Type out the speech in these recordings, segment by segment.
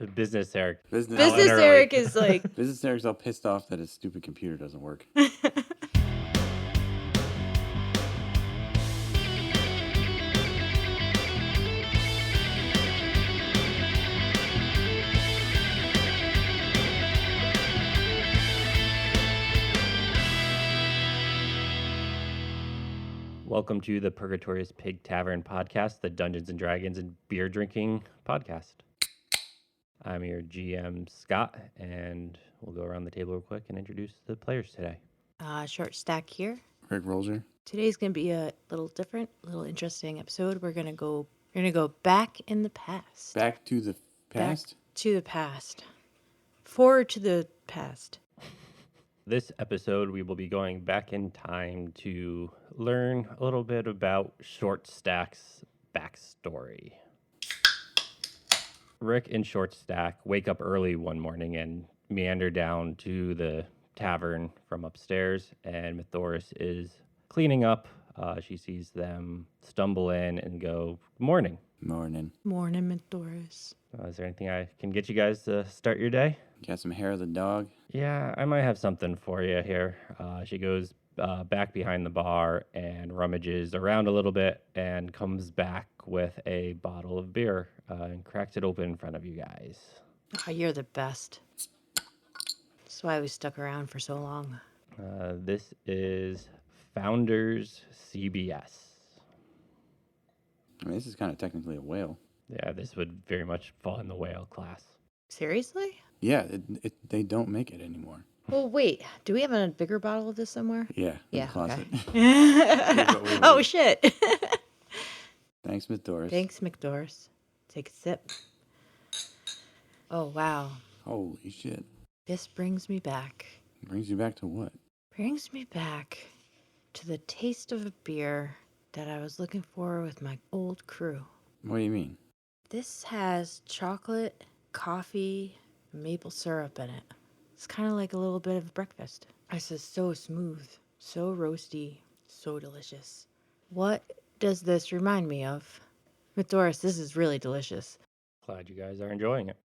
Business Eric. Business literally. Eric is like... Business Eric's all pissed off that his stupid computer doesn't work. Welcome to the Purgatorious Pig Tavern podcast, the Dungeons and Dragons and beer drinking podcast. I'm your GM, Scott, and we'll go around the table real quick and introduce the players today. Short Stack here. Rick Rolger. Today's gonna be a little different, a little interesting episode. We're gonna go back in the past. Back to the past? Back to the past. Forward to the past. This episode, we will be going back in time to learn a little bit about Short Stack's backstory. Rick and Short Stack wake up early one morning and meander down to the tavern from upstairs, and Mithoris is cleaning up. She sees them stumble in and go, "Morning." Morning. Morning, Mithoris. Is there anything I can get you guys to start your day? Got some hair of the dog? Yeah, I might have something for you here. She goes back behind the bar and rummages around a little bit and comes back with a bottle of beer and cracks it open in front of you guys. Oh, you're the best. That's why we stuck around for so long. This is Founders CBS. I mean, this is kind of technically a whale. Yeah, this would very much fall in the whale class. Seriously? Yeah, they don't make it anymore. Well, wait. Do we have a bigger bottle of this somewhere? Yeah, in Yeah, the closet. okay. Oh, shit. Thanks, Mithoris. Thanks, McDoris. Take a sip. Oh, wow. Holy shit. This brings me back. Brings you back to what? Brings me back to the taste of a beer that I was looking for with my old crew. What do you mean? This has chocolate, coffee, maple syrup in it. It's kind of like a little bit of breakfast. This is so smooth, so roasty, so delicious. What does this remind me of? Mithoris, this is really delicious. Glad you guys are enjoying it.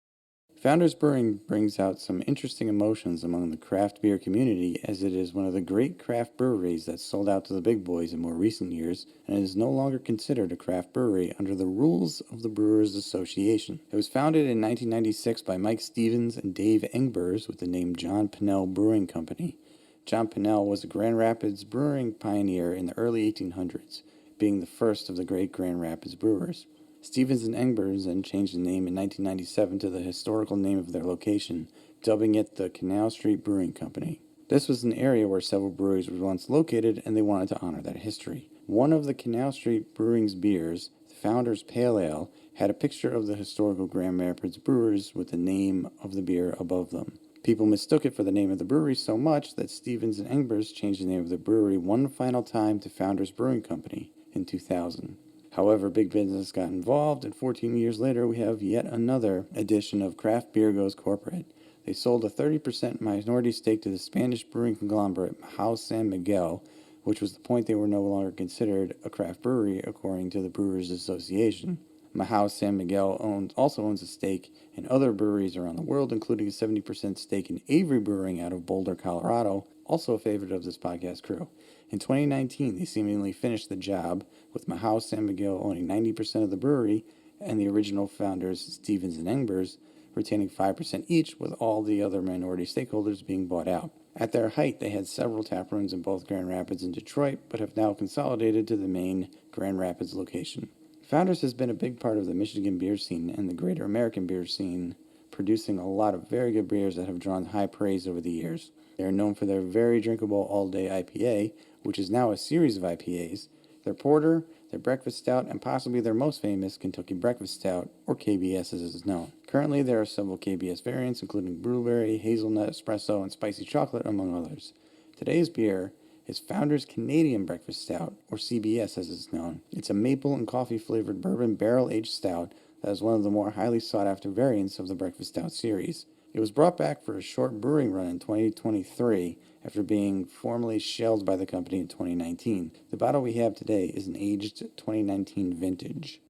Founders Brewing brings out some interesting emotions among the craft beer community, as it is one of the great craft breweries that sold out to the big boys in more recent years, and is no longer considered a craft brewery under the rules of the Brewers Association. It was founded in 1996 by Mike Stevens and Dave Engbers with the name John Pinnell Brewing Company. John Pinnell was a Grand Rapids brewing pioneer in the early 1800s, being the first of the great Grand Rapids brewers. Stevens and Engbers then changed the name in 1997 to the historical name of their location, dubbing it the Canal Street Brewing Company. This was an area where several breweries were once located, and they wanted to honor that history. One of the Canal Street Brewing's beers, the Founders Pale Ale, had a picture of the historical Grand Rapids brewers with the name of the beer above them. People mistook it for the name of the brewery so much that Stevens and Engbers changed the name of the brewery one final time to Founders Brewing Company in 2000. However, big business got involved, and 14 years later, we have yet another edition of Craft Beer Goes Corporate. They sold a 30% minority stake to the Spanish brewing conglomerate Majau San Miguel, which was the point they were no longer considered a craft brewery, according to the Brewers Association. Majau San Miguel also owns a stake in other breweries around the world, including a 70% stake in Avery Brewing out of Boulder, Colorado, also a favorite of this podcast crew. In 2019, they seemingly finished the job, with Majau San Miguel owning 90% of the brewery, and the original founders, Stevens and Engbers, retaining 5% each, with all the other minority stakeholders being bought out. At their height, they had several tap rooms in both Grand Rapids and Detroit, but have now consolidated to the main Grand Rapids location. Founders has been a big part of the Michigan beer scene and the greater American beer scene, producing a lot of very good beers that have drawn high praise over the years. They are known for their very drinkable all-day IPA, which is now a series of IPAs, their porter, their breakfast stout, and possibly their most famous Kentucky Breakfast Stout, or KBS as it is known. Currently, there are several KBS variants, including blueberry, hazelnut, espresso, and spicy chocolate, among others. Today's beer is Founders Canadian Breakfast Stout, or CBS as it's known. It's a maple and coffee-flavored bourbon barrel-aged stout that is one of the more highly sought-after variants of the Breakfast Stout series. It was brought back for a short brewing run in 2023 after being formally shelved by the company in 2019. The bottle we have today is an aged 2019 vintage.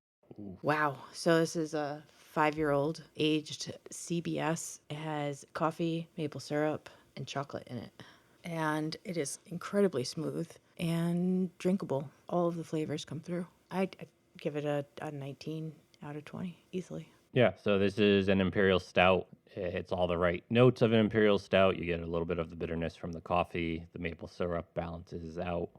Wow. So this is a 5-year-old aged CBS. It has coffee, maple syrup, and chocolate in it. And it is incredibly smooth and drinkable. All of the flavors come through. I'd give it a 19 out of 20 easily. Yeah, so this is an imperial stout. It hits all the right notes of an imperial stout. You get a little bit of the bitterness from the coffee. The maple syrup balances out.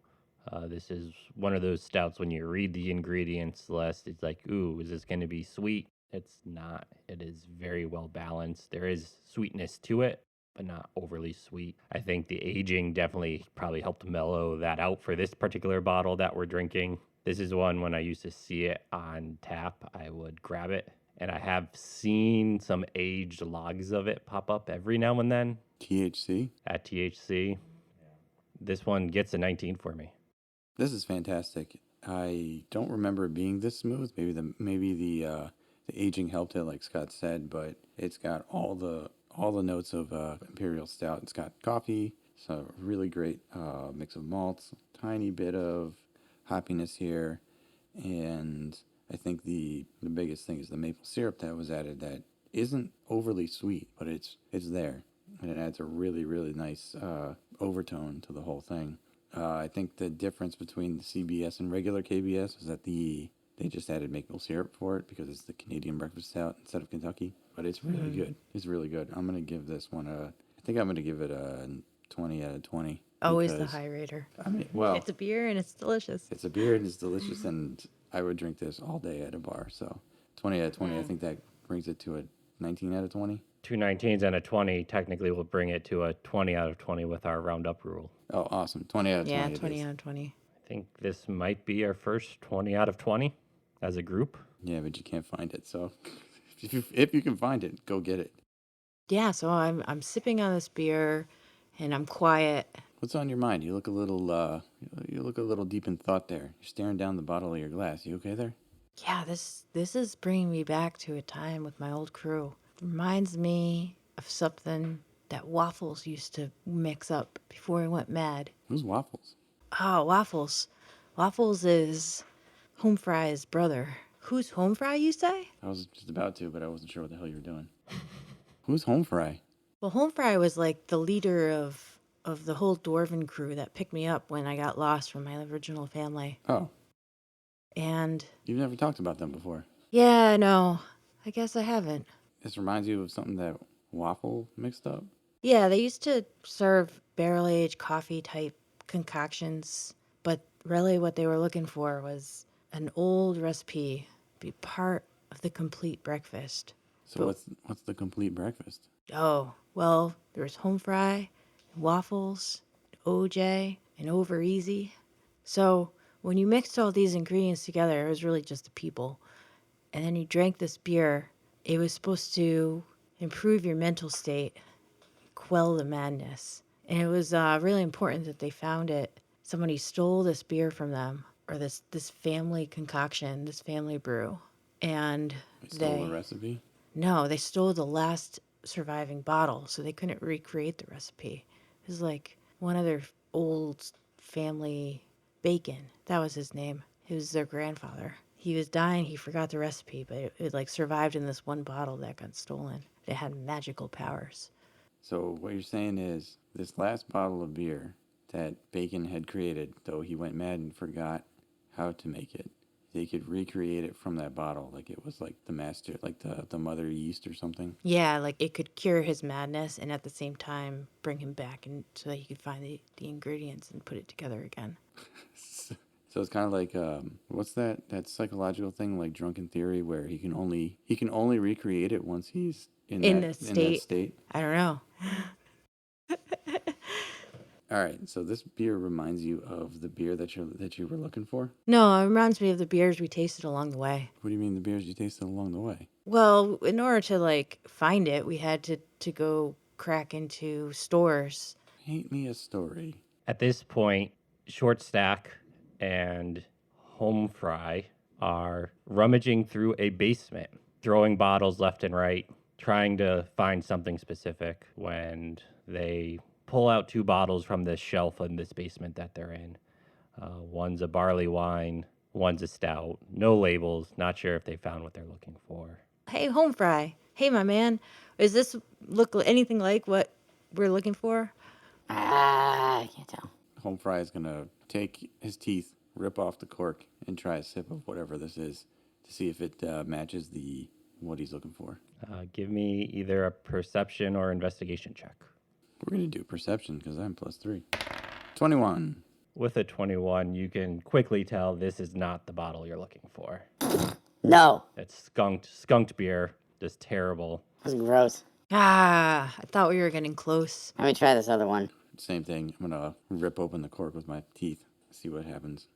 This is one of those stouts when you read the ingredients list, it's like, ooh, is this going to be sweet? It's not. It is very well balanced. There is sweetness to it, but not overly sweet. I think the aging definitely probably helped mellow that out for this particular bottle that we're drinking. This is one when I used to see it on tap, I would grab it. And I have seen some aged logs of it pop up every now and then THC. at THC. This one gets a 19 for me. This is fantastic. I don't remember it being this smooth. Maybe the aging helped it, like Scott said, but it's got all the notes of imperial stout. It's got coffee, so really great mix of malts, tiny bit of hoppiness here, and I think the biggest thing is the maple syrup that was added that isn't overly sweet, but it's there, and it adds a really really nice overtone to the whole thing. I think the difference between the CBS and regular KBS is that they just added maple syrup for it because it's the Canadian breakfast stout instead of Kentucky. But it's really good. It's really good. I'm gonna give this one I think I'm gonna give it a 20 out of 20. Always the because, high rater. I mean, well, It's a beer and it's delicious. it's a beer and it's delicious, and I would drink this all day at a bar. So 20 out of 20. I think that brings it to a 19 out of 20. Two 19s and a 20 technically will bring it to a 20 out of 20 with our roundup rule. Oh, awesome. 20 out of 20. Yeah, it 20 is. out of 20. I think this might be our first 20 out of 20 as a group. Yeah, but you can't find it. So if you can find it, go get it. Yeah, so I'm sipping on this beer and I'm quiet. What's on your mind? You look a little deep in thought there. You're staring down the bottle of your glass. You okay there? Yeah, this is bringing me back to a time with my old crew. Reminds me of something that Waffles used to mix up before he went mad. Who's Waffles? Oh, Waffles. Waffles is Home Fry's brother. Who's Home Fry, you say? I was just about to, but I wasn't sure what the hell you were doing. Who's Home Fry? Well, Home Fry was like the leader of the whole Dwarven crew that picked me up when I got lost from my original family. Oh, And you've never talked about them before. yeah, no, I guess I haven't. This reminds you of something that Waffle mixed up? Yeah, they used to serve barrel-aged coffee type concoctions, but really what they were looking for was an old recipe be part of the complete breakfast. So what's the complete breakfast? Oh, well, there was home fry, waffles, OJ, and over easy. So when you mixed all these ingredients together, it was really just the people. And then you drank this beer, it was supposed to improve your mental state, quell the madness. And it was really important that they found it. Somebody stole this beer from them, or this family concoction, this family brew. And They stole the recipe? no, they stole the last surviving bottle, so they couldn't recreate the recipe. It was like one of their old family Bacon. That was his name. He was their grandfather. He was dying, he forgot the recipe, but it like survived in this one bottle that got stolen. It had magical powers. So what you're saying is this last bottle of beer that Bacon had created, though he went mad and forgot how to make it, they could recreate it from that bottle, like it was like the master, like the mother yeast or something. Yeah, like it could cure his madness and at the same time bring him back and so that he could find the ingredients and put it together again. So it's kind of like what's that psychological thing like Drunken Theory where he can only recreate it once he's in that state. I don't know. All right, so this beer reminds you of the beer that you were looking for. No, it reminds me of the beers we tasted along the way. What do you mean the beers you tasted along the way? Well, in order to like find it, we had to go crack into stores. Paint me a story. At this point, Short Stack and Home Fry are rummaging through a basement, throwing bottles left and right, trying to find something specific when they pull out two bottles from this shelf in this basement that they're in. One's a barley wine, one's a stout. No labels, not sure if they found what they're looking for. Hey, home fry. Hey, my man. Does this look anything like what we're looking for? I can't tell. Home Fry is gonna take his teeth, rip off the cork, and try a sip of whatever this is to see if it matches the what he's looking for. Give me either a perception or investigation check. We're gonna do perception because I'm +3. 21. With a 21, you can quickly tell this is not the bottle you're looking for. No, It's skunked beer, just terrible. that's gross. Ah, I thought we were getting close. Let me try this other one. Same thing. I'm gonna rip open the cork with my teeth, see what happens.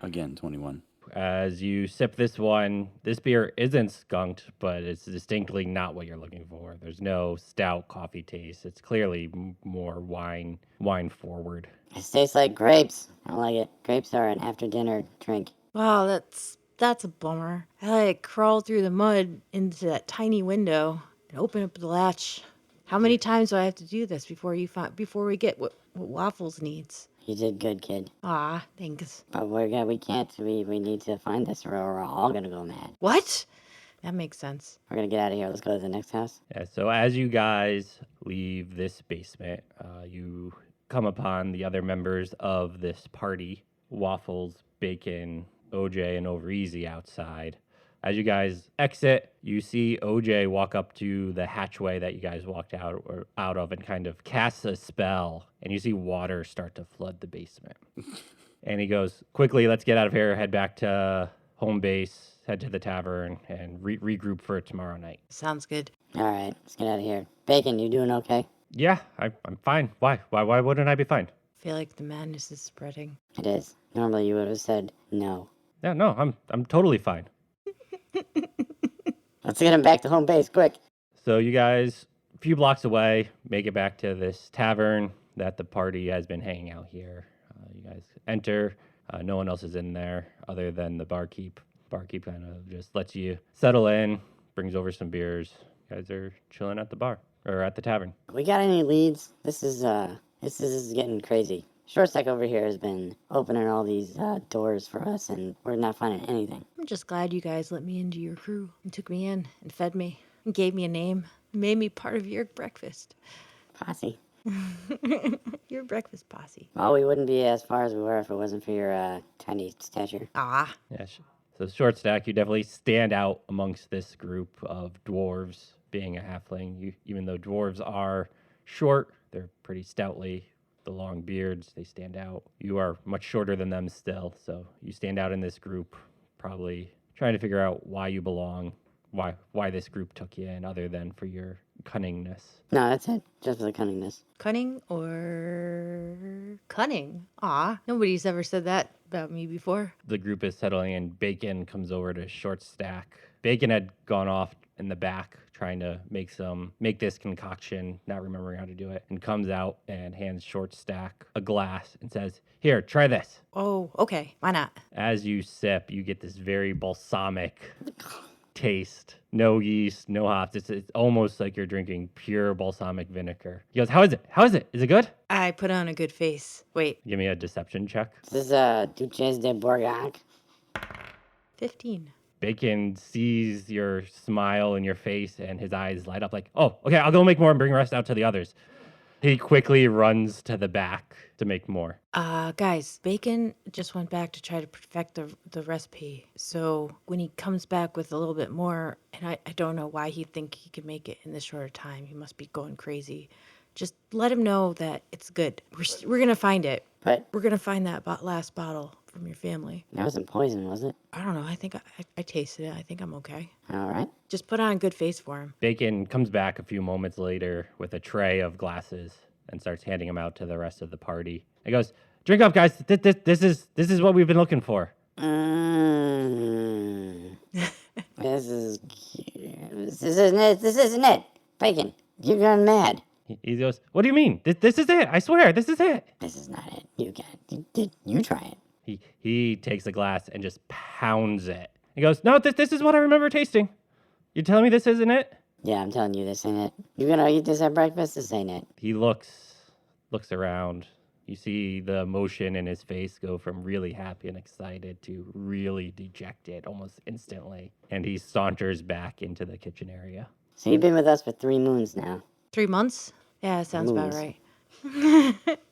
Again, 21. As you sip this one, this beer isn't skunked, but it's distinctly not what you're looking for. There's no stout coffee taste. It's clearly more wine forward. It tastes like grapes. I don't like it. Grapes are an after dinner drink. Wow, that's a bummer. I like crawl through the mud into that tiny window and open up the latch. How many times do I have to do this before we get what Waffles needs? You did good, kid. Ah, thanks. But we need to find this or we're all gonna go mad. What? That makes sense. We're gonna get out of here. Let's go to the next house. Yeah, so as you guys leave this basement, you come upon the other members of this party, Waffles, Bacon, OJ, and Overeasy outside. As you guys exit, you see OJ walk up to the hatchway that you guys walked out of and kind of casts a spell, and you see water start to flood the basement. And he goes, quickly, let's get out of here, head back to home base, head to the tavern, and regroup for tomorrow night. Sounds good. All right, let's get out of here. Bacon, you doing okay? Yeah, I'm fine. Why? Why wouldn't I be fine? I feel like the madness is spreading. It is. Normally you would have said no. Yeah, no, I'm totally fine. Let's get him back to home base, quick. So you guys, a few blocks away, make it back to this tavern that the party has been hanging out here. You guys enter. No one else is in there other than the barkeep. Barkeep kind of just lets you settle in, brings over some beers. You guys are chilling at the bar or at the tavern. We got any leads? This is getting crazy. Short Stack over here has been opening all these doors for us, and we're not finding anything. I'm just glad you guys let me into your crew and took me in and fed me and gave me a name and made me part of your breakfast. Posse. Your breakfast posse. Well, we wouldn't be as far as we were if it wasn't for your tiny stature. Ah, Yeah. So short stack, you definitely stand out amongst this group of dwarves. Being a halfling, even though dwarves are short, they're pretty stoutly. The long beards, they stand out. You are much shorter than them still, so you stand out in this group, probably trying to figure out why you belong, why this group took you in, other than for your cunningness. No, that's it. Just for the cunningness. cunning or cunning? Ah, nobody's ever said that about me before. The group is settling in. Bacon comes over to short stack. Bacon had gone off in the back trying to make this concoction, not remembering how to do it, and comes out and hands short stack a glass and says, "Here, try this." Oh, okay. Why not? As you sip, you get this very balsamic taste. No yeast, no hops. It's almost like you're drinking pure balsamic vinegar. He goes, "How is it? How is it? Is it good?" I put on a good face. Wait, Give me a deception check. This is Duchesse de Bourgogne. 15. Bacon sees your smile in your face and his eyes light up like, "Oh, okay, I'll go make more and bring the rest out to the others." He quickly runs to the back to make more. Guys, Bacon just went back to try to perfect the recipe. So when he comes back with a little bit more, and I don't know why he'd think he could make it in this shorter time. He must be going crazy. Just let him know that it's good. We're going to find it. But We're going to find that last bottle from your family. that wasn't poison, was it? I don't know. I think I tasted it. I think I'm okay. All right. Just put on a good face for him. Bacon comes back a few moments later with a tray of glasses and starts handing them out to the rest of the party. He goes, "Drink up, guys. This is what we've been looking for." This isn't it. Bacon, you've gone mad. He goes, "What do you mean? This is it. I swear, this is it." This is not it. You try it. He takes a glass and just pounds it. He goes, "No, this is what I remember tasting. You're telling me this isn't it?" Yeah, I'm telling you, this ain't it. You're gonna eat this at breakfast? This ain't it. He looks around, You see the emotion in his face go from really happy and excited to really dejected almost instantly. And he saunters back into the kitchen area. So you've been with us for 3 moons now. 3 months? Yeah, sounds about Moons. right.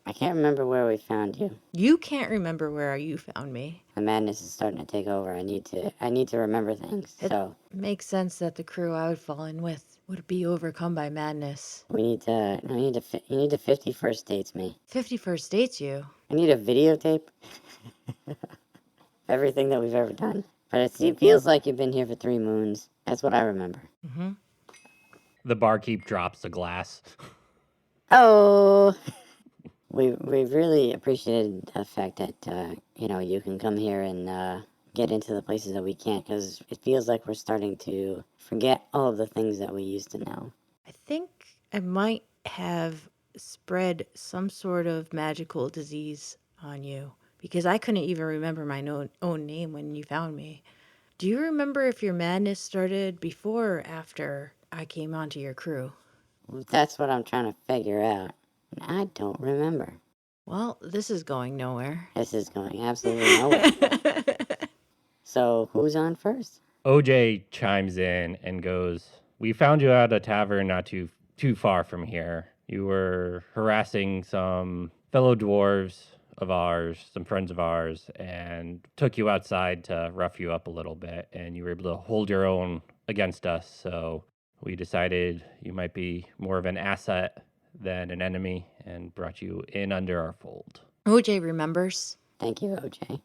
I can't remember where we found you. You can't remember where you found me. The madness is starting to take over. I need to remember things. So Makes sense that the crew I would fall in with would be overcome by madness. you need to 50 first dates me. 51st dates you. I need a videotape. Everything that we've ever done. But it feels like you've been here for 3 moons. That's what I remember. Mm-hmm. The barkeep drops a glass. Oh, we really appreciated the fact that you can come here and get into the places that we can't, because it feels like we're starting to forget all of the things that we used to know. I think I might have spread some sort of magical disease on you because I couldn't even remember my own name when you found me. Do you remember if your madness started before or after I came onto your crew? That's what I'm trying to figure out. And I don't remember. Well, this is going nowhere. This is going absolutely nowhere. So who's on first? OJ chimes in and goes, "We found you at a tavern not too far from here. You were harassing some fellow dwarves of ours, some friends of ours, and took you outside to rough you up a little bit, and you were able to hold your own against us. So we decided you might be more of an asset than an enemy and brought you in under our fold." OJ remembers. Thank you, OJ.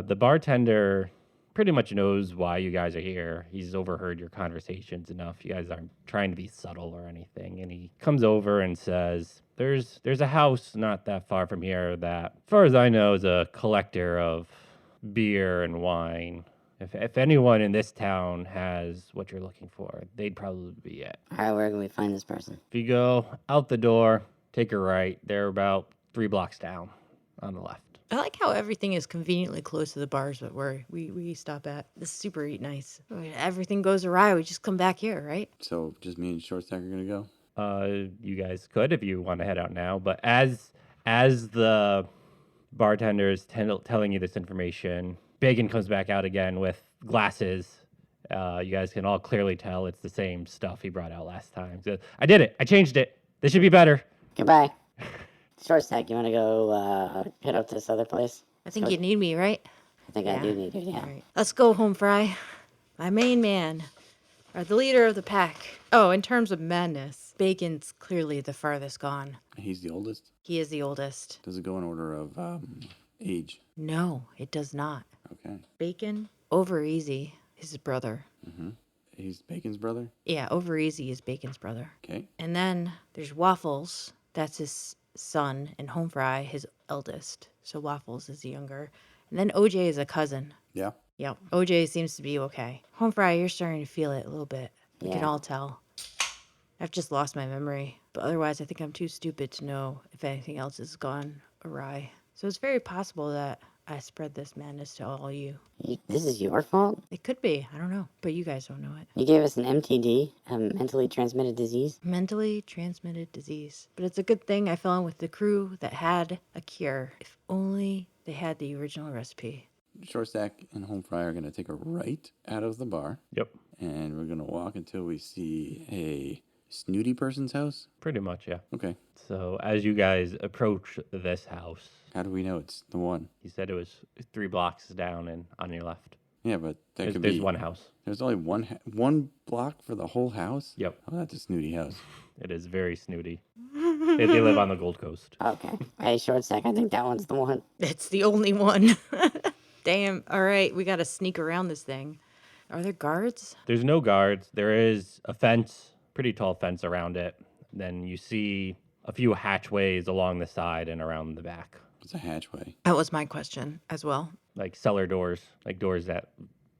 The bartender pretty much knows why you guys are here. He's overheard your conversations enough. You guys aren't trying to be subtle or anything. And he comes over and says, There's a house not that far from here that, as far as I know, is a collector of beer and wine. If anyone in this town has what you're looking for, they'd probably be it. All right, where can we find this person? If you go out the door, take a right. They're about 3 blocks down on the left. I like how everything is conveniently close to the bars that we stop at. This is super nice. When everything goes awry, we just come back here, right? So just me and Short Stack are gonna go. You guys could if you want to head out now, but as the bartender is telling you this information, Bacon comes back out again with glasses. You guys can all clearly tell it's the same stuff he brought out last time. So, I did it. I changed it. This should be better. Goodbye. Short Stack, you want to go head up to this other place? I think you need me, right? I think I do need you, yeah. All right. Let's go home, Fry. My main man. Or the leader of the pack. Oh, in terms of madness, Bacon's clearly the farthest gone. He's the oldest. He is the oldest. Does it go in order of age? No, it does not. Okay. Bacon, Over Easy, his brother. He's Bacon's brother. Yeah, Over Easy is Bacon's brother. Okay. And then there's Waffles, that's his son, and Home Fry, his eldest. So Waffles is the younger. And then OJ is a cousin. Yeah. Yep. OJ seems to be okay. Home Fry, you're starting to feel it a little bit. We can Yeah. all tell. I've just lost my memory. But otherwise, I think I'm too stupid to know if anything else has gone awry. So it's very possible that I spread this madness to all you. This is your fault? It could be. I don't know. But you guys don't know it. You gave us an MTD, a mentally transmitted disease? Mentally transmitted disease. But it's a good thing I fell in with the crew that had a cure. If only they had the original recipe. Short Stack and Home Fry are gonna take a right out of the bar, Yep. and we're gonna walk until we see a snooty person's house. Pretty much, yeah. Okay. So as you guys approach this house, How do we know it's the one? he said it was 3 blocks down and on your left. Yeah, but that There's, could there's be one house. There's only one block for the whole house. Yep. Oh, that's a snooty house. It is very snooty. They live on the Gold Coast. Okay. Hey, Short Stack, I think that one's the one. It's the only one. Damn. All right. We got to sneak around this thing. Are there guards? There's no guards. There is a fence, pretty tall fence around it. Then you see a few hatchways along the side and around the back, It's a hatchway. That was my question as well. like cellar doors, like doors that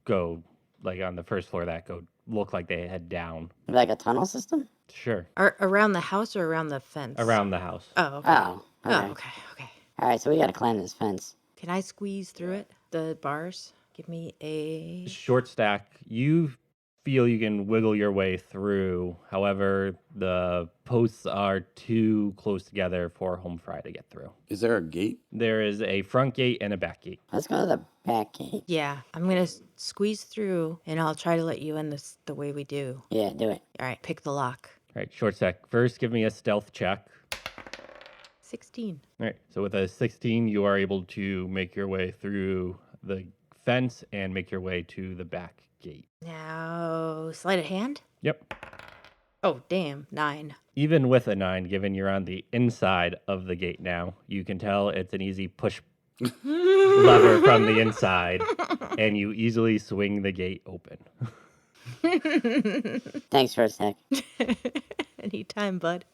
go like on the first floor that go look like they head down. Like a tunnel system? Sure, Around the house or around the fence? around the house. Oh, okay. Oh, okay. Oh, okay. Okay. All right, so we got to climb this fence. Can I squeeze through it? The bars? Give me a. Short Stack, you feel you can wiggle your way through. However, the posts are too close together for Home Fry to get through. Is there a gate? There is a front gate and a back gate. Let's go to the back gate. Yeah, I'm gonna squeeze through, and I'll try to let you in the way we do. Yeah, do it. All right, pick the lock. All right, short sec. First, give me a stealth check. 16. All right, so with a 16, you are able to make your way through the fence and make your way to the back gate. Now, sleight of hand. Yep. Oh, damn, 9. Even with a 9, given you're on the inside of the gate now, you can tell it's an easy push lever from the inside, and you easily swing the gate open. Thanks for a sec. Anytime, bud.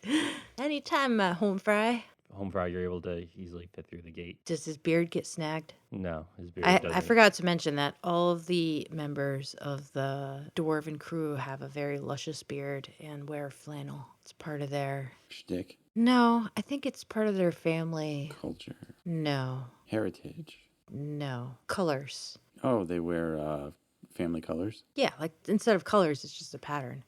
Anytime, Home Fry. Home Fry, you're able to easily fit through the gate. Does his beard get snagged? No, his beard I doesn't. forgot to mention that all of the members of the Dwarven crew have a very luscious beard and wear flannel. It's part of their... Shtick. No, I think it's part of their family. Culture. No, Heritage. no. Colors. Oh, they wear family colors? Yeah, like instead of colors, it's just a pattern.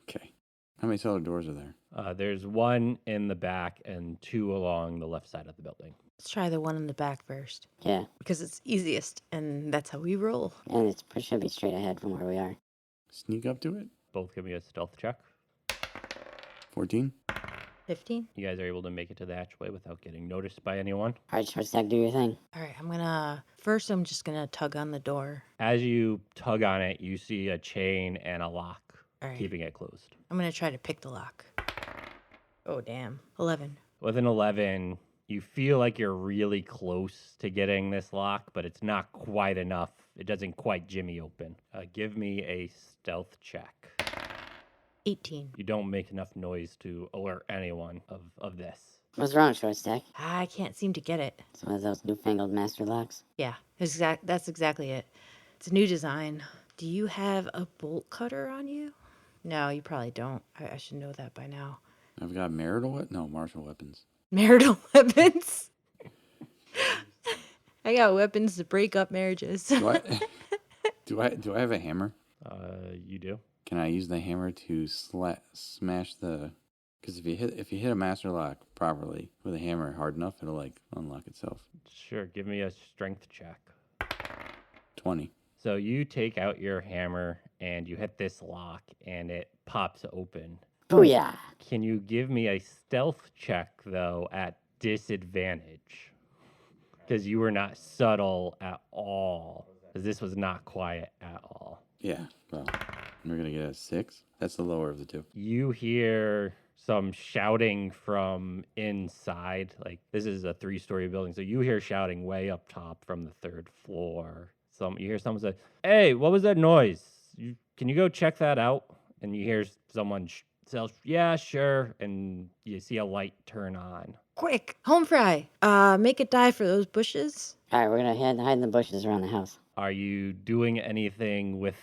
Okay. How many cellar doors are there? There's one in the back and 2 along the left side of the building. Let's try the one in the back first Yeah, because it's easiest and that's how we roll. and it should be straight ahead from where we are. Sneak up to it? Both give me a stealth check. 14? 15. You guys are able to make it to the hatchway without getting noticed by anyone. All right, short stack, do your thing. All right, I'm just gonna tug on the door. As you tug on it, you see a chain and a lock, All right. keeping it closed. I'm gonna try to pick the lock. Oh, damn. 11. With an 11, you feel like you're really close to getting this lock, but it's not quite enough. It doesn't quite jimmy open. Give me a stealth check. 18. You don't make enough noise to alert anyone of this. What's wrong, short stack? I can't seem to get it. It's one of those newfangled master locks. Yeah, that's exactly it. It's a new design. Do you have a bolt cutter on you? No, you probably don't. I should know that by now. I've got martial weapons. Marital weapons? I got weapons to break up marriages. Do I, do I have a hammer? You do? Can I use the hammer to smash the? Because if you hit a master lock properly with a hammer hard enough, it'll like unlock itself. Sure, give me a strength check. 20. So you take out your hammer and you hit this lock and it pops open. Booyah! Can you give me a stealth check, though, at disadvantage? Because you were not subtle at all. Because this was not quiet at all. Yeah. Well, we're gonna get a 6. That's the lower of the two. You hear some shouting from inside. Like, this is a 3-story building, so you hear shouting way up top from the 3rd floor. You hear someone say, "Hey, what was that noise? Can you go check that out?" And you hear someone says, "Yeah, sure." And you see a light turn on. Quick, Home Fry, make it die for those bushes. All right, we're gonna hide in the bushes around the house. Are you doing anything with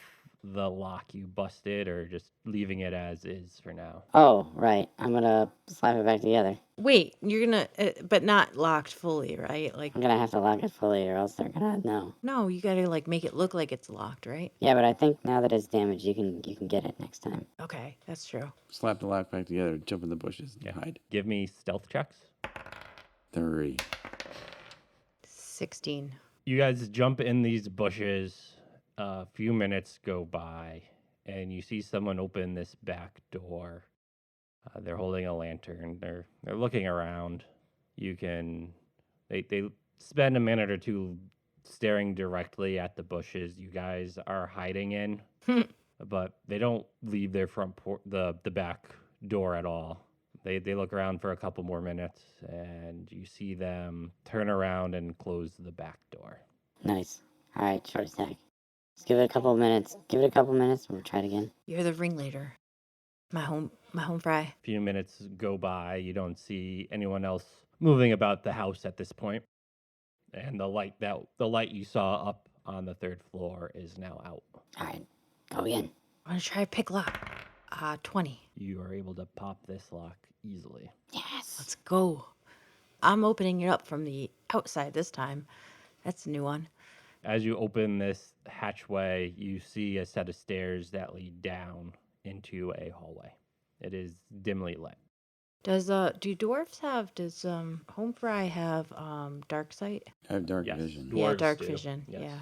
the lock you busted, or just leaving it as is for now? Oh, right. I'm gonna slap it back together. Wait, you're gonna, but not locked fully, right? Like, I'm gonna have to lock it fully, or else they're gonna know. no, you gotta like make it look like it's locked, right? Yeah, but I think now that it's damaged, you can get it next time. Okay, that's true. Slap the lock back together, jump in the bushes, and hide. Give me stealth checks. 30. 16. You guys jump in these bushes. A few minutes go by, and you see someone open this back door. They're holding a lantern. They're looking around. They spend a minute or two staring directly at the bushes you guys are hiding in, but they don't leave their the back door at all. They look around for a couple more minutes, and you see them turn around and close the back door. Nice. All right, short stack. Let's give it a couple of minutes. Give it a couple of minutes. We'll try it again. You're the ringleader. My home Fry. Few minutes go by. You don't see anyone else moving about the house at this point, and the light you saw up on the 3rd floor is now out. All right, go again. I'm gonna try to pick lock. 20. You are able to pop this lock easily. Yes. Let's go. I'm opening it up from the outside this time. That's a new one. As you open this hatchway, you see a set of stairs that lead down into a hallway. It is dimly lit. Do dwarfs have home fry have dark sight? I have dark Yes. vision. Yeah, Dwarves dark do, vision. yes. Yeah.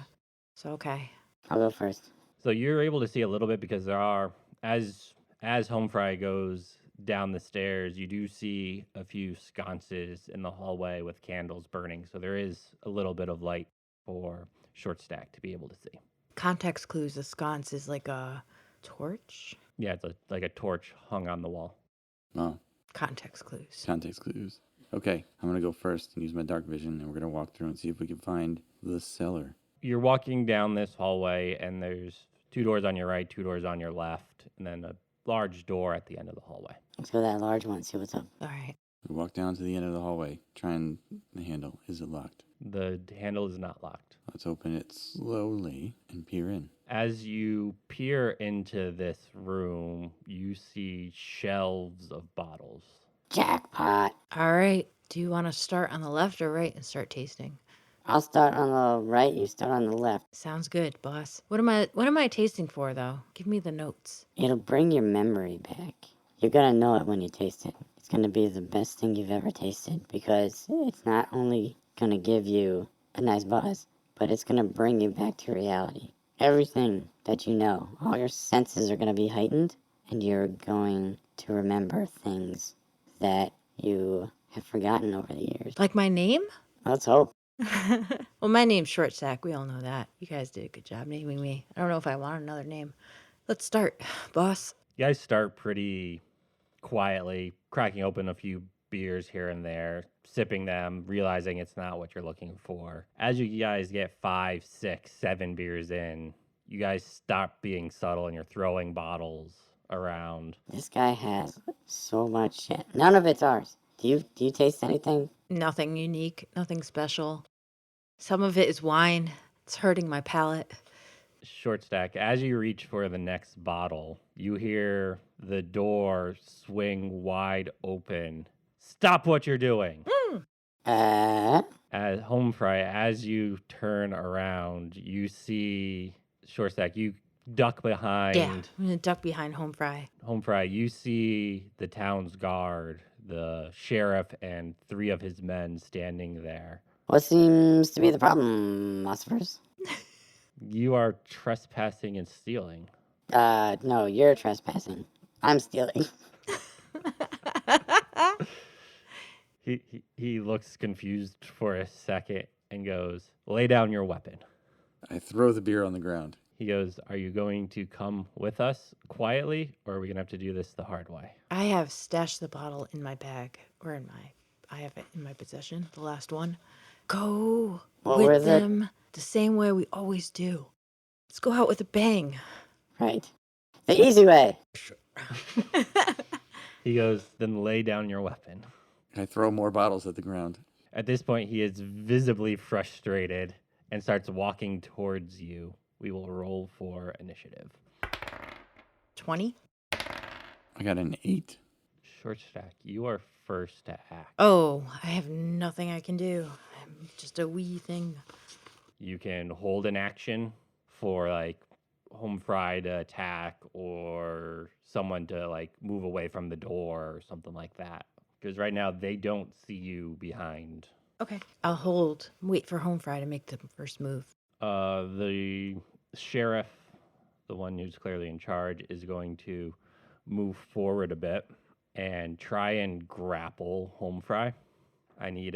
So okay. I'll go first. So you're able to see a little bit because there are, as Homefry goes down the stairs, you do see a few sconces in the hallway with candles burning. So there is a little bit of light for Short Stack to be able to see. Context clues. The sconce is like a torch. Yeah, it's like a torch hung on the wall. Oh, Context clues. context clues. Okay, I'm gonna go first and use my dark vision, and we're gonna walk through and see if we can find the cellar. You're walking down this hallway, and there's 2 doors on your right, 2 doors on your left, and then a large door at the end of the hallway. Let's go to that large one, see what's up. All right. We walk down to the end of the hallway, trying the handle. Is it locked? The handle is not locked. Let's open it slowly and peer in. As you peer into this room, you see shelves of bottles. Jackpot. All right. Do you want to start on the left or right and start tasting? I'll start on the right, you start on the left. Sounds good, boss. What am I tasting for though? Give me the notes. It'll bring your memory back. You're gonna know it when you taste it. It's gonna be the best thing you've ever tasted because it's not only gonna give you a nice buzz, but it's gonna bring you back to reality. Everything that you know, all your senses are gonna be heightened, and you're going to remember things that you have forgotten over the years. Like my name? Let's hope. Well, my name's Short Stack. We all know that. You guys did a good job naming me. I don't know if I want another name. Let's start, boss. You guys start pretty quietly, cracking open a few beers here and there, sipping them, realizing it's not what you're looking for. As you guys get 5, 6, 7 beers in, you guys stop being subtle and you're throwing bottles around. This guy has so much shit. None of it's ours. Do you taste anything? Nothing unique, nothing special. Some of it is wine. It's hurting my palate. Short Stack, as you reach for the next bottle, you hear the door swing wide open. Stop what you're doing. As Homefry, as you turn around, you see Short Stack. You duck behind Yeah, I'm gonna duck behind home fry. Homefry. You see the town's guard, the sheriff, and 3 of his men standing there. What seems to be the problem, Mossifers? You are trespassing and stealing. No, you're trespassing. I'm stealing. He looks confused for a second and goes, "Lay down your weapon." I throw the beer on the ground. He goes, "Are you going to come with us quietly, or are we gonna have to do this the hard way?" I have stashed the bottle in my bag, or I have it in my possession, the last one. Go What with was it? them the same way we always do. Let's go out with a bang. Right. The easy way. He goes, "Then lay down your weapon." I throw more bottles at the ground. At this point, he is visibly frustrated and starts walking towards you. We will roll for initiative. 20? I got an 8. Short Stack, you are first to act. Oh, I have nothing I can do. I'm just a wee thing. You can hold an action for like Homefry to attack or someone to like move away from the door or something like that. Because right now they don't see you behind. Okay. I'll hold. Wait for home fry to make the first move. The sheriff, the one who's clearly in charge, is going to move forward a bit and try and grapple Homefry. I need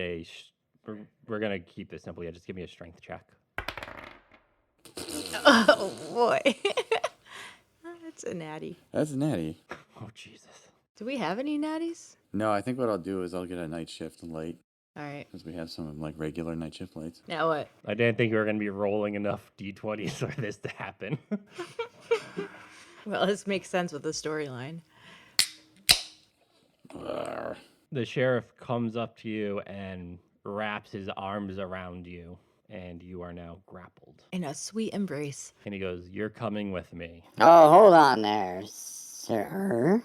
we're going to keep this simple. Yeah, just give me a strength check. Oh, boy. That's a natty. That's natty. Oh, Jesus. Do we have any natties? No, I think what I'll do is I'll get a night shift light All right. because we have some like regular night shift lights. Now what? I didn't think we were going to be rolling enough d20s for this to happen. Well, this makes sense with the storyline. Arr. The sheriff comes up to you and wraps his arms around you, and you are now grappled. In a sweet embrace. And he goes, "You're coming with me." Oh, hold on there, sir.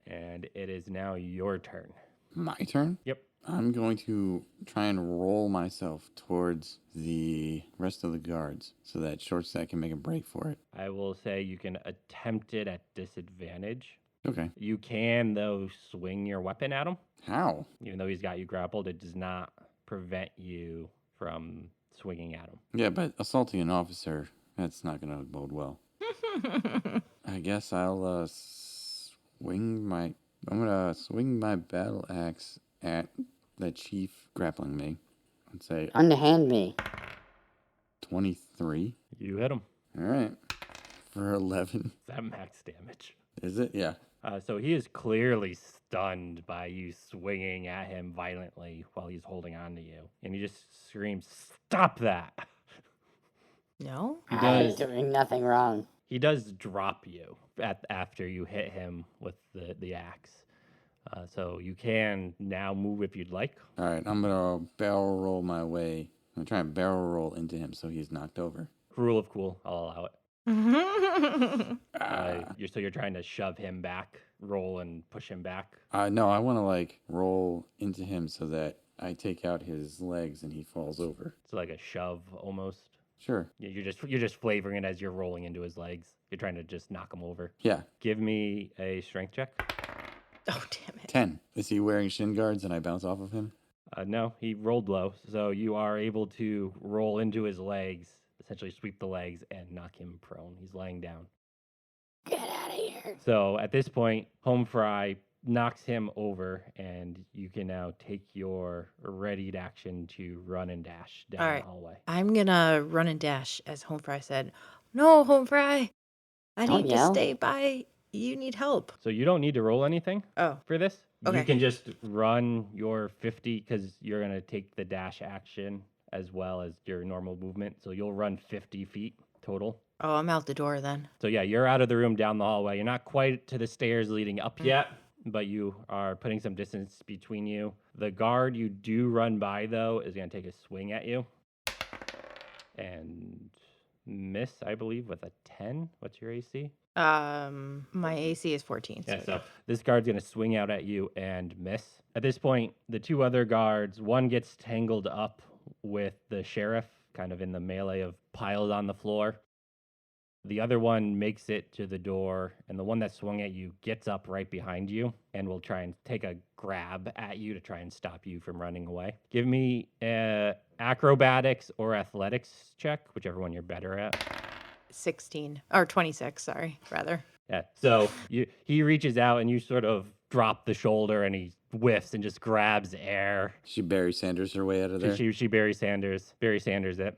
And it is now your turn. My turn? Yep. I'm going to try and roll myself towards the rest of the guards so that Short Stack can make a break for it. I will say you can attempt it at disadvantage. Okay. You can, though, swing your weapon at him. How? Even though he's got you grappled, it does not prevent you from swinging at him. Yeah, but assaulting an officer, that's not going to bode well. I guess I'll swing my... I'm going to swing my battle axe at the chief grappling me and say Underhand me. 23. You hit him. All right. For 11. Is that max damage? Is it? Yeah. So he is clearly stunned by you swinging at him violently while he's holding on to you. And he just screams, "Stop that!" No? He I'm does. doing nothing wrong. He does drop you after you hit him with the axe. So you can now move if you'd like. All right. I'm going to barrel roll my way. I'm going to try and barrel roll into him so he's knocked over. Rule of cool, I'll allow it. Ah. You're trying to shove him back, roll and push him back. No, I want to like roll into him so that I take out his legs and he falls over. It's like a shove almost. Sure. You're just flavoring it as you're rolling into his legs. You're trying to just knock him over. Yeah. Give me a strength check. Oh, damn it. 10. Is he wearing shin guards and I bounce off of him? No, he rolled low, so you are able to roll into his legs, essentially sweep the legs and knock him prone. He's laying down. Get out of here. So at this point, Home Fry knocks him over, and you can now take your readied action to run and dash down All right. the hallway. I'm gonna run and dash, as Home Fry said. No, Home Fry! I Don't need to yell. stay by. You need help. So you don't need to roll anything Oh, for this. You Okay. can just run your 50 because you're going to take the dash action as well as your normal movement. So you'll run 50 feet total. oh, I'm out the door then. So yeah, you're out of the room down the hallway. You're not quite to the stairs leading up yet, but you are putting some distance between you. The guard you do run by, though, is going to take a swing at you and miss, I believe, with a 10. What's your AC? My AC is 14. Yeah, so this guard's going to swing out at you and miss. At this point, the two other guards, one gets tangled up with the sheriff, kind of in the melee of piles on the floor. The other one makes it to the door, and the one that swung at you gets up right behind you and will try and take a grab at you to try and stop you from running away. Give me a acrobatics or athletics check, whichever one you're better at. 16 or 26, sorry, rather. Yeah. So he reaches out and you sort of drop the shoulder and he whiffs and just grabs air. She Barry Sanders her way out of there. She Barry Sanders it.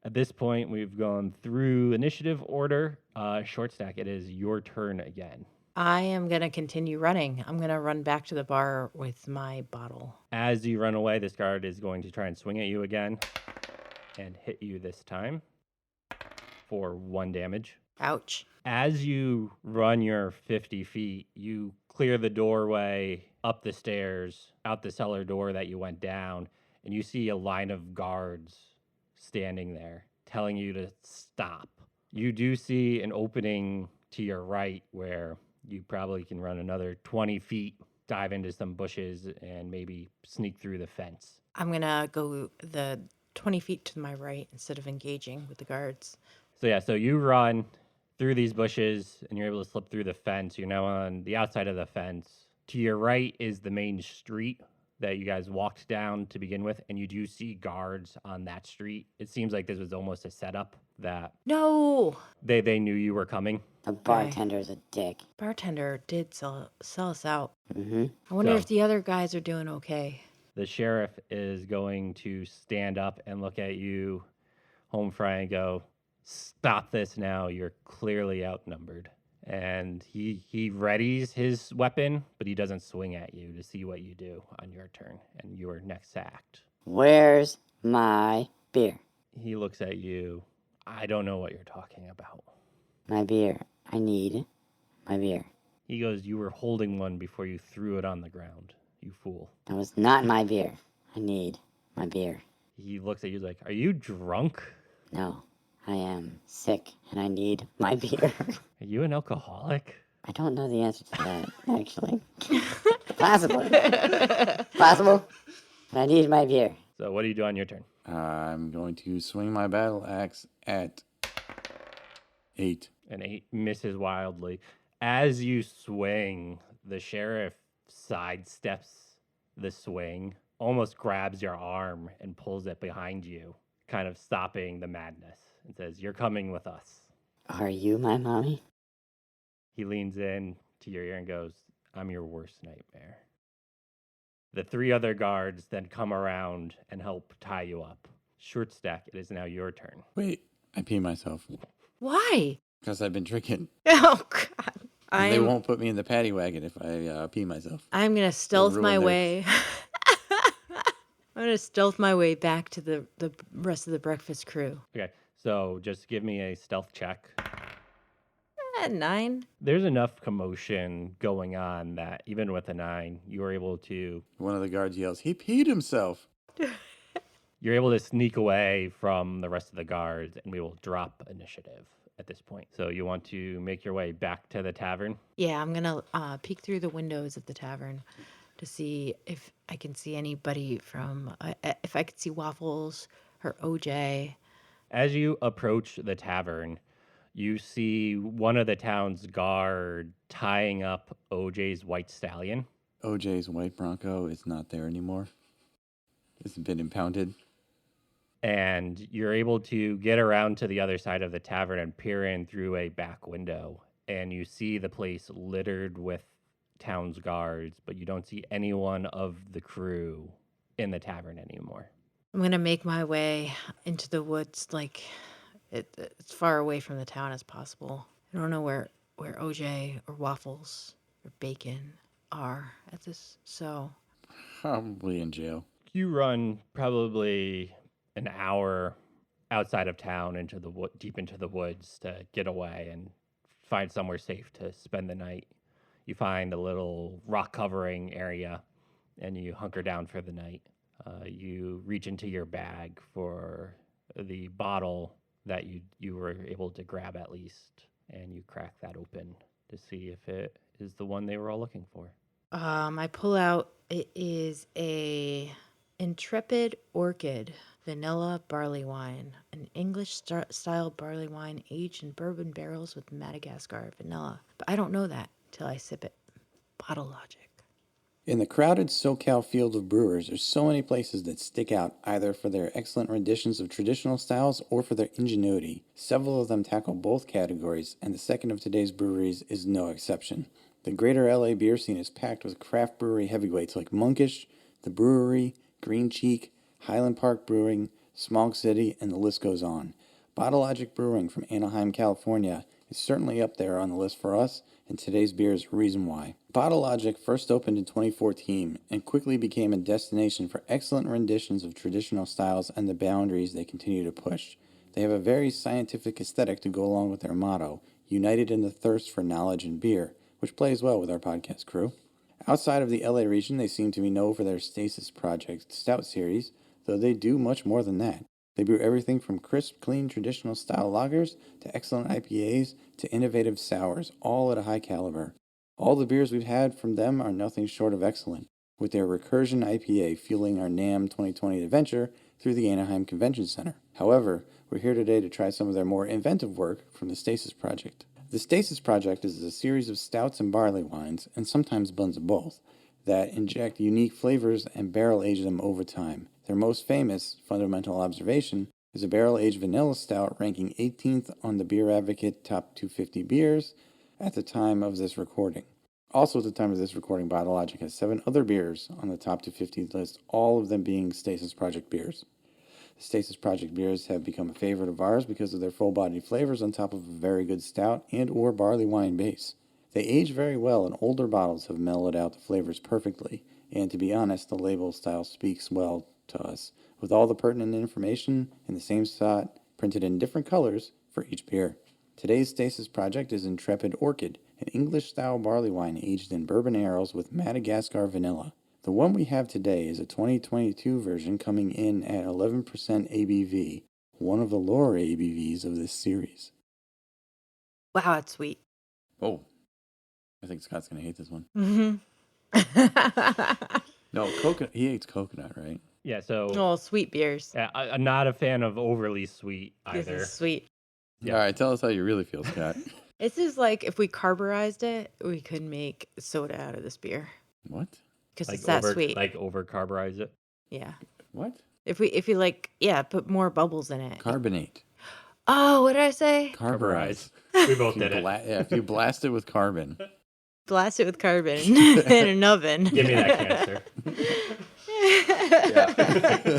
At this point, we've gone through initiative order. Short Stack, it is your turn again. I am gonna continue running. I'm gonna run back to the bar with my bottle. As you run away, this guard is going to try and swing at you again and hit you this time for 1 damage. Ouch. As you run your 50 feet, you clear the doorway, up the stairs, out the cellar door that you went down, and you see a line of guards standing there telling you to stop. You do see an opening to your right where you probably can run another 20 feet, dive into some bushes, and maybe sneak through the fence. I'm gonna go the 20 feet to my right instead of engaging with the guards. So you run through these bushes and you're able to slip through the fence. You're now on the outside of the fence. To your right is the main street that you guys walked down to begin with, and you do see guards on that street. It seems like this was almost a setup that No! they knew you were coming. The bartender's a dick. Bartender did sell us out. Mm-hmm. I wonder So- if the other guys are doing okay. The sheriff is going to stand up and look at you, Home Fry, and go, "Stop this now. You're clearly outnumbered." And he readies his weapon, but he doesn't swing at you to see what you do on your turn and your next act. Where's my beer? He looks at you. "I don't know what you're talking about." My beer. I need my beer. He goes, "You were holding one before you threw it on the ground, you fool." That was not my beer. I need my beer. He looks at you like, "Are you drunk? No, I am sick and I need my beer. Are you an alcoholic?" I don't know the answer to that, actually. Possibly. Possible. I need my beer. So what do you do on your turn? I'm going to swing my battle axe at 8. An 8 misses wildly. As you swing, the sheriff sidesteps the swing, almost grabs your arm and pulls it behind you, kind of stopping the madness, and says, "You're coming with us." Are you my mommy? He leans in to your ear and goes, "I'm your worst nightmare." The 3 other guards then come around and help tie you up. Short Stack, it is now your turn. Wait, I pee myself Why? because I've been drinking. Oh God. They won't put me in the paddy wagon if I pee myself. I'm gonna stealth ruin my their- way. I'm gonna stealth my way back to the rest of the breakfast crew. Okay, so just give me a stealth check. 9. There's enough commotion going on that even with a 9, you are able to One of the guards yells, "He peed himself!" sneak away from the rest of the guards, and we will drop initiative at this point. So you want to make your way back to the tavern? Yeah, I'm gonna peek through the windows of the tavern to see if I can see anybody from if I could see Waffles or OJ. As you approach the tavern, you see one of the town's guard tying up OJ's white stallion. OJ's white Bronco is not there anymore. It's been impounded. And you're able to get around to the other side of the tavern and peer in through a back window. And you see the place littered with town's guards, but you don't see anyone of the crew in the tavern anymore. I'm gonna make my way into the woods, like it's far away from the town as possible. I don't know where OJ or Waffles or Bacon are at this, so Probably in jail. You run probably an hour outside of town into the deep into the woods to get away and find somewhere safe to spend the night. You find a little rock covering area and you hunker down for the night. You reach into your bag for the bottle that you were able to grab at least, and you crack that open to see if it is the one they were all looking for. I pull out. It is a Intrepid Orchid vanilla barley wine, an English style barley wine aged in bourbon barrels with Madagascar vanilla. But I don't know that till I sip it. Bottle logic. In the crowded SoCal field of brewers, there's so many places that stick out either for their excellent renditions of traditional styles or for their ingenuity. Several of them tackle both categories, and the second of today's breweries is no exception. The greater LA beer scene is packed with craft brewery heavyweights like Monkish, The Brewery, Green Cheek, Highland Park Brewing, Smog City, and the list goes on. Bottle Logic Brewing from Anaheim, California is certainly up there on the list for us, and today's beer is the reason why. Bottle Logic first opened in 2014 and quickly became a destination for excellent renditions of traditional styles and the boundaries they continue to push. They have a very scientific aesthetic to go along with their motto, united in the thirst for knowledge and beer, which plays well with our podcast crew. Outside of the LA region, they seem to be known for their Stasis Project Stout series, though they do much more than that. They brew everything from crisp, clean, traditional style lagers to excellent IPAs to innovative sours, all at a high caliber. All the beers we've had from them are nothing short of excellent, with their Recursion IPA fueling our NAMM 2020 adventure through the Anaheim Convention Center. However, we're here today to try some of their more inventive work from the Stasis Project. The Stasis Project is a series of stouts and barley wines, and sometimes blends of both, that inject unique flavors and barrel age them over time. Their most famous fundamental observation is a barrel-aged vanilla stout ranking 18th on the Beer Advocate Top 250 Beers at the time of this recording. Also at the time of this recording, Bottle Logic has 7 other beers on the Top 250 list, all of them being Stasis Project beers. The Stasis Project beers have become a favorite of ours because of their full-bodied flavors on top of a very good stout and or barley wine base. They age very well, and older bottles have mellowed out the flavors perfectly, and to be honest, the label style speaks well to us, with all the pertinent information in the same spot, printed in different colors for each beer. Today's Stasis Project is Intrepid Orchid, an English-style barley wine aged in bourbon barrels with Madagascar vanilla. The one we have today is a 2022 version coming in at 11% ABV, one of the lower ABVs of this series. Wow, that's sweet. Oh, I think Scott's going to hate this one. Mm-hmm. No, coconut. He hates coconut, right? Yeah, so Oh, sweet beers. I'm not a fan of overly sweet This either. is sweet. Yeah. All right, tell us how you really feel, Scott. This is like if we carburized it, we could make soda out of this beer What? because Like it's that sweet. like over carburize it. Yeah. What? If you like, yeah, put more bubbles in it. Carbonate. Oh, what did I say? Carburize. We both If you did it. yeah, if you blast it with carbon. Blast it with carbon in an oven. Give me that canister.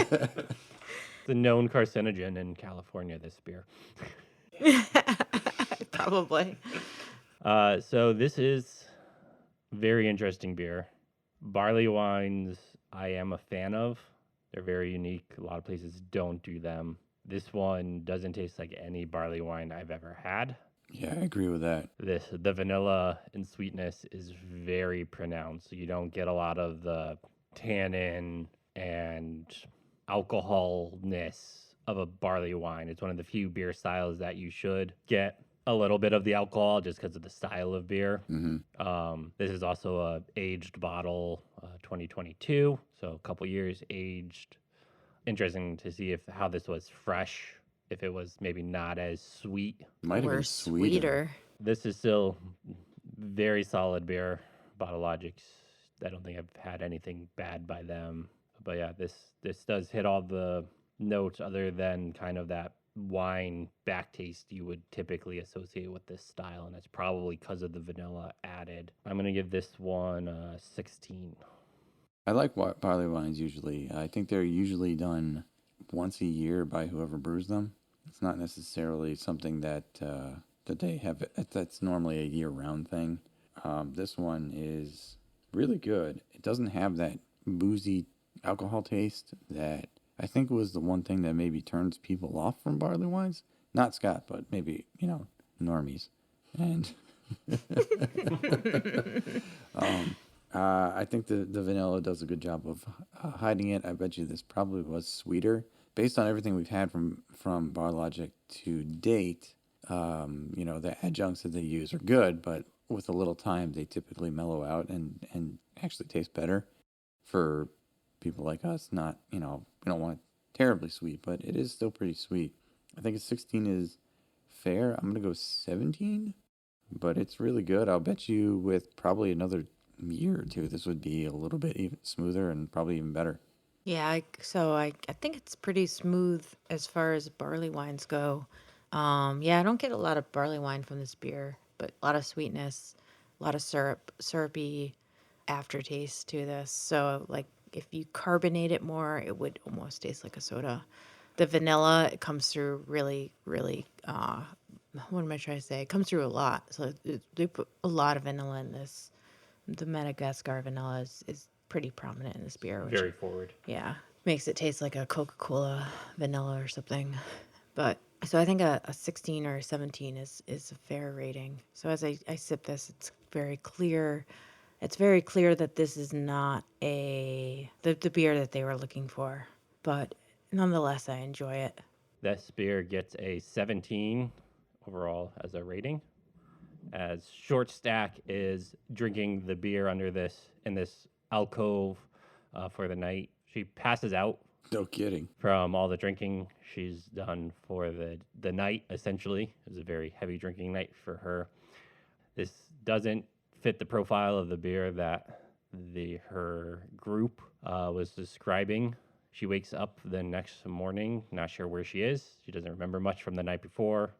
It's a known carcinogen in California, this beer. Probably. So this is very interesting beer. Barley wines I am a fan of. They're very unique. A lot of places don't do them. This one doesn't taste like any barley wine I've ever had. Yeah, I agree with that. The vanilla and sweetness is very pronounced. So you don't get a lot of the tannin and alcoholness of a barley wine. It's one of the few beer styles that you should get a little bit of the alcohol just because of the style of beer. This is also a aged bottle, 2022, so a couple years aged. Interesting to see how this was fresh, if it was maybe not as sweet. Might have Or been sweeter. This is still very solid beer. Bottle Logics, I don't think I've had anything bad by them. But yeah, this does hit all the notes other than kind of that wine back taste you would typically associate with this style, and that's probably because of the vanilla added. I'm gonna give this one 16. I like barley wines usually. I think they're usually done once a year by whoever brews them. It's not necessarily something that they have. That's normally a year-round thing. This one is really good. It doesn't have that boozy alcohol taste that I think was the one thing that maybe turns people off from barley wines. Not Scott, but maybe, normies. And I think the vanilla does a good job of hiding it. I bet you this probably was sweeter. Based on everything we've had from Bar Logic to date, the adjuncts that they use are good, but with a little time, they typically mellow out and actually taste better for people like us. Not, we don't want it terribly sweet, but it is still pretty sweet. I think a 16 is fair. I'm going to go 17, but it's really good. I'll bet you with probably another year or two, this would be a little bit even smoother and probably even better. Yeah, I think it's pretty smooth as far as barley wines go. Yeah, I don't get a lot of barley wine from this beer, but a lot of sweetness, a lot of syrupy aftertaste to this. So, like, if you carbonate it more, it would almost taste like a soda. The vanilla, it comes through really, really, what am I trying to say? It comes through a lot. So they put a lot of vanilla in this. The Madagascar vanilla is pretty prominent in this beer. Which, Very forward. yeah, makes it taste like a Coca-Cola vanilla or something. But so I think a 16 or a 17 is a fair rating. So as I sip this, it's very clear. It's very clear that this is not the beer that they were looking for. But nonetheless, I enjoy it. This beer gets a 17 overall as a rating, as Short Stack is drinking the beer in this alcove for the night. She passes out No kidding. from all the drinking she's done for the night, essentially. It was a very heavy drinking night for her. This doesn't fit the profile of the beer that her group was describing. She wakes up the next morning, not sure where she is. She doesn't remember much from the night before,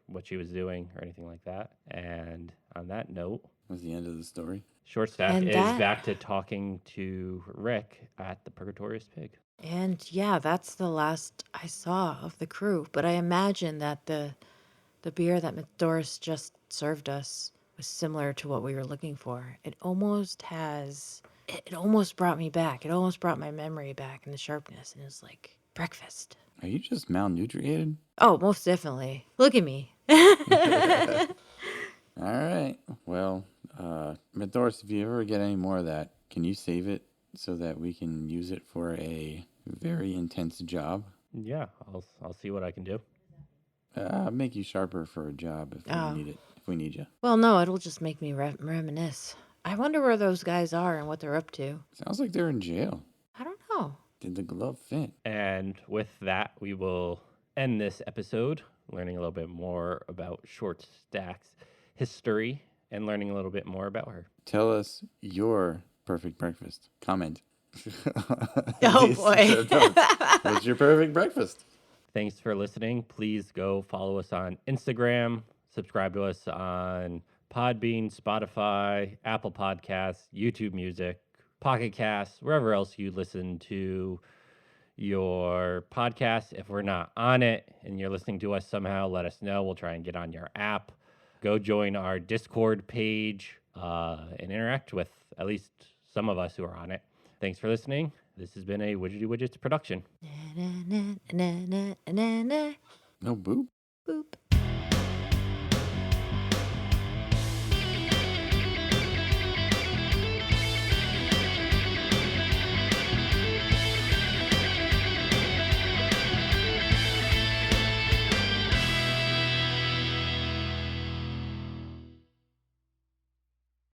what she was doing or anything like that. And on that note, Was the end of the story? Short Stack And is that- back to talking to Rick at the Purgatorious Pig. And yeah, that's the last I saw of the crew. But I imagine that the beer that Doris just served us was similar to what we were looking for. It almost brought me back. It almost brought my memory back in the sharpness. And it was like breakfast. Are you just malnutrited? Oh, most definitely. Look at me. All right. Well, Doris, if you ever get any more of that, can you save it so that we can use it for a very intense job? Yeah, I'll see what I can do. Make you sharper for a job if Oh. we need it. If we need you. Well, no, it'll just make me reminisce. I wonder where those guys are and what they're up to. Sounds like they're in jail. I don't know. Did the glove fit? And with that, we will end this episode learning a little bit more about Short Stack's history and learning a little bit more about her. Tell us your perfect breakfast. Comment. Oh, boy. What's your perfect breakfast? Thanks for listening. Please go follow us on Instagram, subscribe to us on Podbean, Spotify, Apple Podcasts, YouTube Music, Pocket Casts, wherever else you listen to your podcast. If we're not on it and you're listening to us somehow, let us know. We'll try and get on your app. Go join our Discord page and interact with at least some of us who are on it. Thanks for listening. This has been a Widgety Widgets production. Na, na, na, na, na, na, na. No boop. Boop.